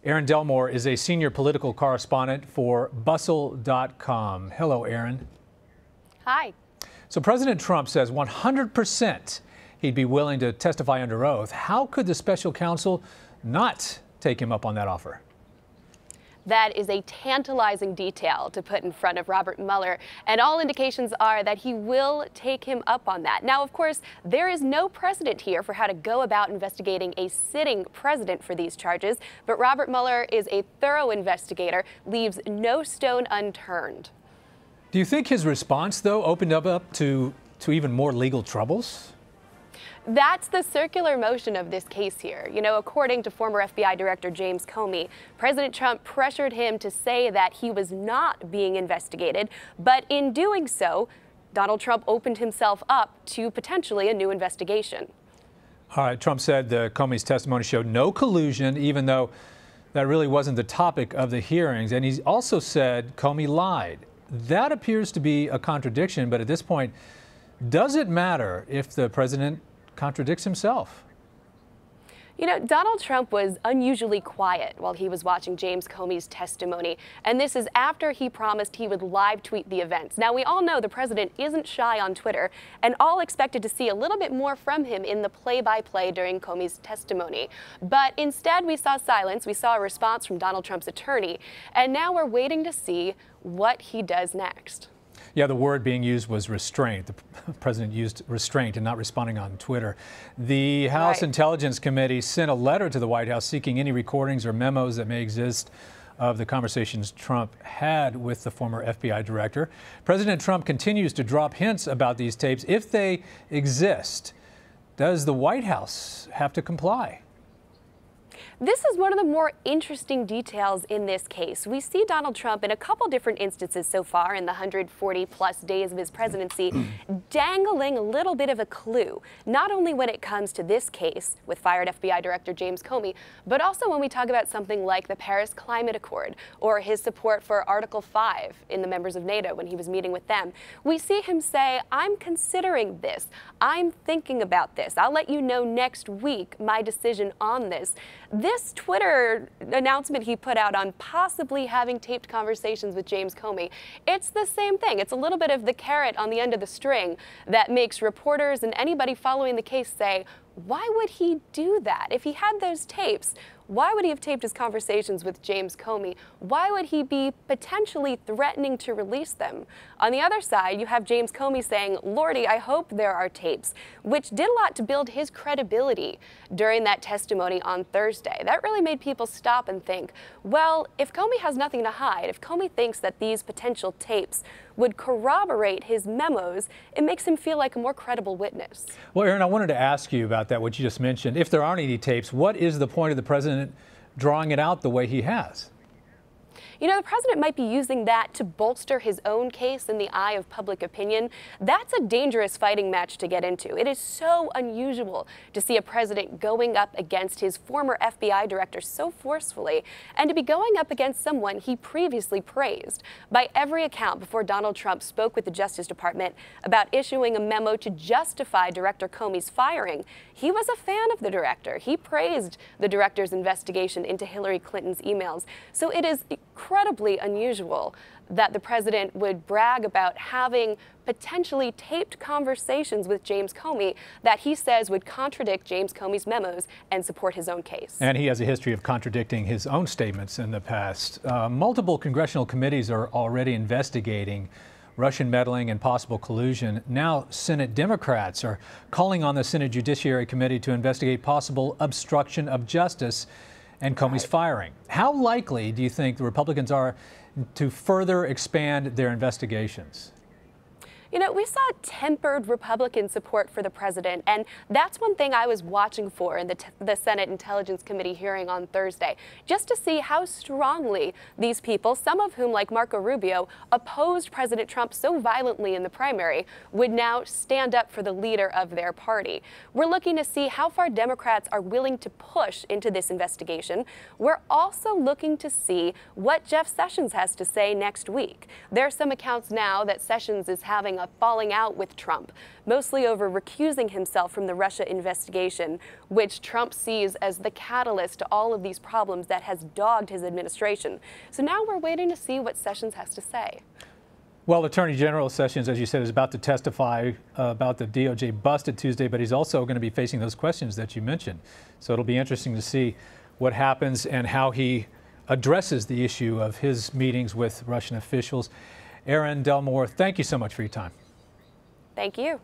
Erin Delmore is a senior political correspondent for Bustle.com. Hello, Erin. Hi. So President Trump says 100% he'd be willing to testify under oath. How could the special counsel not take him up on that offer? That is a tantalizing detail to put in front of Robert Mueller, and all indications are that he will take him up on that. Now, of course, there is no precedent here for how to go about investigating a sitting president for these charges, but Robert Mueller is a thorough investigator, leaves no stone unturned. Do you think his response, though, opened up to even more legal troubles? That's the circular motion of this case here. You know, according to former FBI Director James Comey, President Trump pressured him to say that he was not being investigated, but in doing so, Donald Trump opened himself up to potentially a new investigation. All right, Trump said the Comey's testimony showed no collusion, even though that really wasn't the topic of the hearings. And he also said Comey lied. That appears to be a contradiction, but at this point, does it matter if the president contradicts himself? You know, Donald Trump was unusually quiet while he was watching James Comey's testimony, and this is after he promised he would live tweet the events. Now, we all know the president isn't shy on Twitter, and all expected to see a little bit more from him in the play-by-play during Comey's testimony. But instead, we saw silence. We saw a response from Donald Trump's attorney, and now we're waiting to see what he does next. Yeah, the word being used was restraint. The president used restraint and not responding on Twitter. The House Intelligence Committee sent a letter to the White House seeking any recordings or memos that may exist of the conversations Trump had with the former FBI director. President Trump continues to drop hints about these tapes. If they exist, does the White House have to comply? This is one of the more interesting details in this case. We see Donald Trump in a couple different instances so far in the 140-plus days of his presidency dangling a little bit of a clue, not only when it comes to this case with fired FBI Director James Comey, but also when we talk about something like the Paris Climate Accord or his support for Article 5 in the members of NATO when he was meeting with them. We see him say, I'm considering this. I'm thinking about this. I'll let you know next week my decision on this. This Twitter announcement he put out on possibly having taped conversations with James Comey, it's the same thing. It's a little bit of the carrot on the end of the string that makes reporters and anybody following the case say, why would he do that? If he had those tapes, why would he have taped his conversations with James Comey? Why would he be potentially threatening to release them? On the other side, you have James Comey saying, Lordy, I hope there are tapes, which did a lot to build his credibility during that testimony on Thursday. That really made people stop and think, well, if Comey has nothing to hide, if Comey thinks that these potential tapes would corroborate his memos, it makes him feel like a more credible witness. Well, Erin, I wanted to ask you about that, what you just mentioned. If there aren't any tapes, what is the point of the president drawing it out the way he has? You know, the president might be using that to bolster his own case in the eye of public opinion. That's a dangerous fighting match to get into. It is so unusual to see a president going up against his former FBI director so forcefully, and to be going up against someone he previously praised. By every account, before Donald Trump spoke with the Justice Department about issuing a memo to justify Director Comey's firing, he was a fan of the director. He praised the director's investigation into Hillary Clinton's emails. So it is incredibly unusual that the president would brag about having potentially taped conversations with James Comey that he says would contradict James Comey's memos and support his own case. And he has a history of contradicting his own statements in the past. Multiple congressional committees are already investigating Russian meddling and possible collusion. Now, Senate Democrats are calling on the Senate Judiciary Committee to investigate possible obstruction of justice and Comey's firing. How likely do you think the Republicans are to further expand their investigations? You know, we saw tempered Republican support for the president, and that's one thing I was watching for in the Senate Intelligence Committee hearing on Thursday, just to see how strongly these people, some of whom, like Marco Rubio, opposed President Trump so violently in the primary, would now stand up for the leader of their party. We're looking to see how far Democrats are willing to push into this investigation. We're also looking to see what Jeff Sessions has to say next week. There are some accounts now that Sessions is having falling out with Trump, mostly over recusing himself from the Russia investigation, which Trump sees as the catalyst to all of these problems that has dogged his administration. So now we're waiting to see what Sessions has to say. Well, Attorney General Sessions, as you said, is about to testify about the DOJ busted Tuesday, but he's also going to be facing those questions that you mentioned. So it'll be interesting to see what happens and how he addresses the issue of his meetings with Russian officials. Erin Delmore, thank you so much for your time. Thank you.